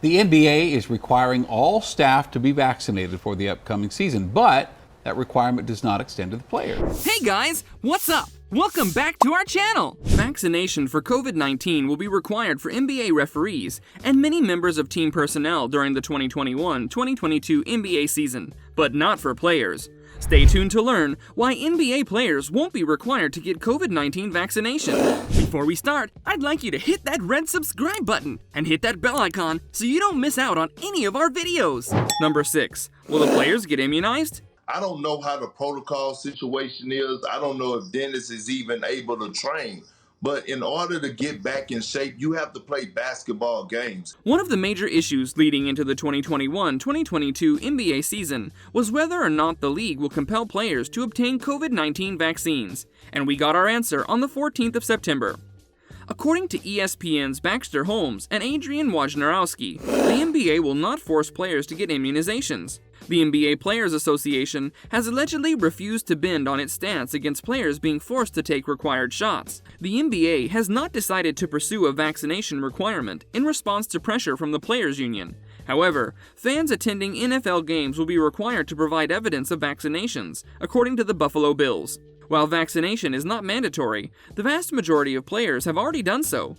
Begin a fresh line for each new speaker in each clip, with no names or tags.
The NBA is requiring all staff to be vaccinated for the upcoming season, but that requirement does not extend to the players.
Hey guys, what's up? Welcome back to our channel! Vaccination for COVID-19 will be required for NBA referees and many members of team personnel during the 2021-2022 NBA season, but not for players. Stay tuned to learn why NBA players won't be required to get COVID-19 vaccination. Before we start, I'd like you to hit that red subscribe button and hit that bell icon so you don't miss out on any of our videos. Number 6. Will the players get immunized?
I don't know how the protocol situation is. I don't know if Dennis is even able to train. But in order to get back in shape, you have to play basketball games.
One of the major issues leading into the 2021-2022 NBA season was whether or not the league will compel players to obtain COVID-19 vaccines. And we got our answer on the 14th of September. According to ESPN's Baxter Holmes and Adrian Wojnarowski, the NBA will not force players to get immunizations. The NBA Players Association has allegedly refused to bend on its stance against players being forced to take required shots. The NBA has not decided to pursue a vaccination requirement in response to pressure from the Players Union. However, fans attending NFL games will be required to provide evidence of vaccinations, according to the Buffalo Bills. While vaccination is not mandatory, the vast majority of players have already done so.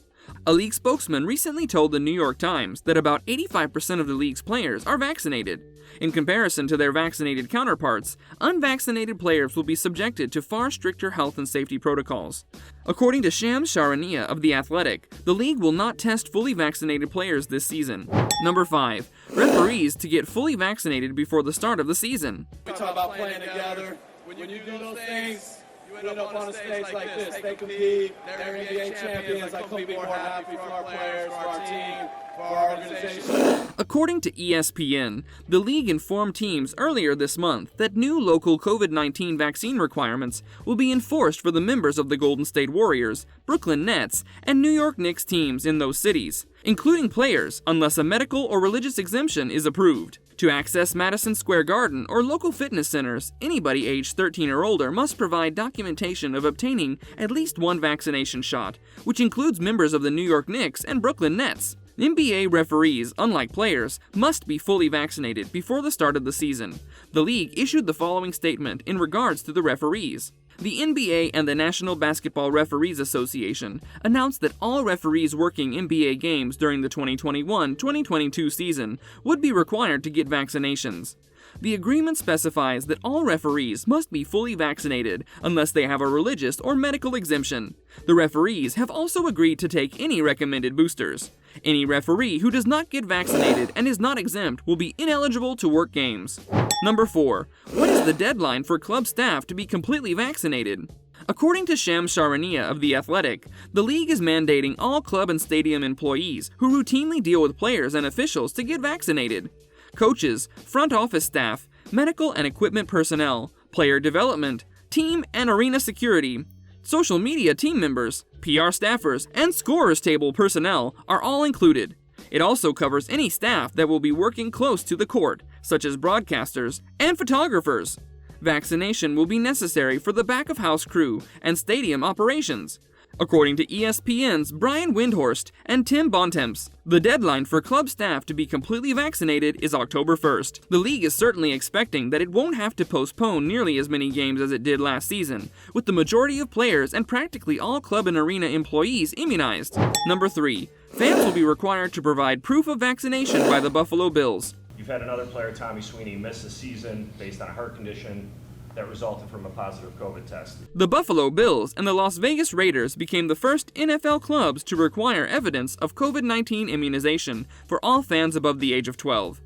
A league spokesman recently told the New York Times that about 85% of the league's players are vaccinated. In comparison to their vaccinated counterparts, unvaccinated players will be subjected to far stricter health and safety protocols. According to Shams Charania of The Athletic, the league will not test fully vaccinated players this season. Number 5. Referees to get fully vaccinated before the start of the season.
We talk about playing together. When you do those things, you end up on a stage like this. They compete. They're NBA champions. I couldn't be more happy for our players, for our team, for our organization.
According to ESPN, the league informed teams earlier this month that new local COVID-19 vaccine requirements will be enforced for the members of the Golden State Warriors, Brooklyn Nets, and New York Knicks teams in those cities, including players, unless a medical or religious exemption is approved. To access Madison Square Garden or local fitness centers, anybody aged 13 or older must provide documentation of obtaining at least one vaccination shot, which includes members of the New York Knicks and Brooklyn Nets. NBA referees, unlike players, must be fully vaccinated before the start of the season. The league issued the following statement in regards to the referees. The NBA and the National Basketball Referees Association announced that all referees working NBA games during the 2021-2022 season would be required to get vaccinations. The agreement specifies that all referees must be fully vaccinated unless they have a religious or medical exemption. The referees have also agreed to take any recommended boosters. Any referee who does not get vaccinated and is not exempt will be ineligible to work games. Number 4. What is the deadline for club staff to be completely vaccinated? According to Shams Charania of The Athletic, the league is mandating all club and stadium employees who routinely deal with players and officials to get vaccinated. Coaches, front office staff, medical and equipment personnel, player development, team and arena security, social media team members, PR staffers, and scorers table personnel are all included. It also covers any staff that will be working close to the court, such as broadcasters and photographers. Vaccination will be necessary for the back-of-house crew and stadium operations. According to ESPN's Brian Windhorst and Tim Bontemps, the deadline for club staff to be completely vaccinated is October 1st. The league is certainly expecting that it won't have to postpone nearly as many games as it did last season, with the majority of players and practically all club and arena employees immunized. Number 3. Fans will be required to provide proof of vaccination by the Buffalo Bills.
You've had another player, Tommy Sweeney, miss a season based on a heart condition that resulted from a positive COVID test.
The Buffalo Bills and the Las Vegas Raiders became the first NFL clubs to require evidence of COVID-19 immunization for all fans above the age of 12.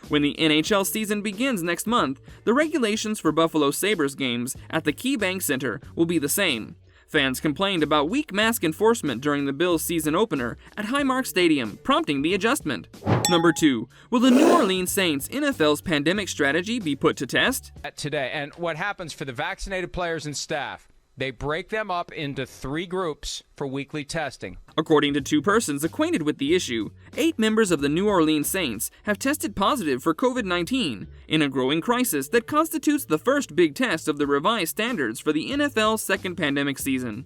When the NHL season begins next month, the regulations for Buffalo Sabres games at the KeyBank Center will be the same. Fans complained about weak mask enforcement during the Bills' season opener at Highmark Stadium, prompting the adjustment. Number 2. Will the New Orleans Saints' NFL's pandemic strategy be put to test?
Today, and what happens for the vaccinated players and staff? They break them up into 3 groups for weekly testing.
According to 2 persons acquainted with the issue, 8 members of the New Orleans Saints have tested positive for COVID-19 in a growing crisis that constitutes the first big test of the revised standards for the NFL's second pandemic season.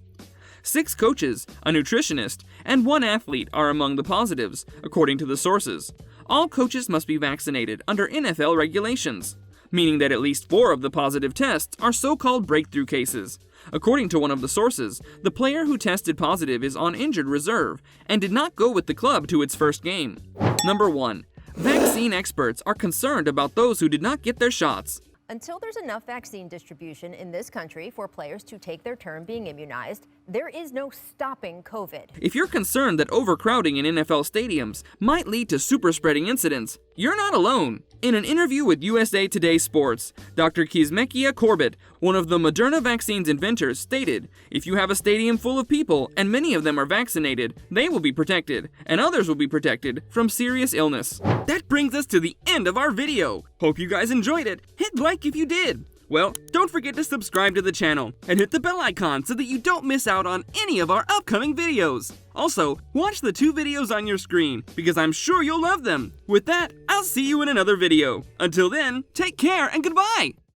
6 coaches, a nutritionist, and 1 athlete are among the positives, according to the sources. All coaches must be vaccinated under NFL regulations, meaning that at least 4 of the positive tests are so-called breakthrough cases. According to one of the sources, the player who tested positive is on injured reserve and did not go with the club to its first game. Number 1. Vaccine experts are concerned about those who did not get their shots.
Until there's enough vaccine distribution in this country for players to take their turn being immunized, there is no stopping COVID.
If you're concerned that overcrowding in NFL stadiums might lead to super-spreading incidents, you're not alone. In an interview with USA Today Sports, Dr. Kiezmekia Corbett, one of the Moderna vaccine's inventors, stated, "If you have a stadium full of people and many of them are vaccinated, they will be protected, and others will be protected from serious illness." That brings us to the end of our video. Hope you guys enjoyed it. Hit like if you did. Well, don't forget to subscribe to the channel and hit the bell icon so that you don't miss out on any of our upcoming videos. Also, watch the 2 videos on your screen because I'm sure you'll love them. With that, I'll see you in another video. Until then, take care and goodbye!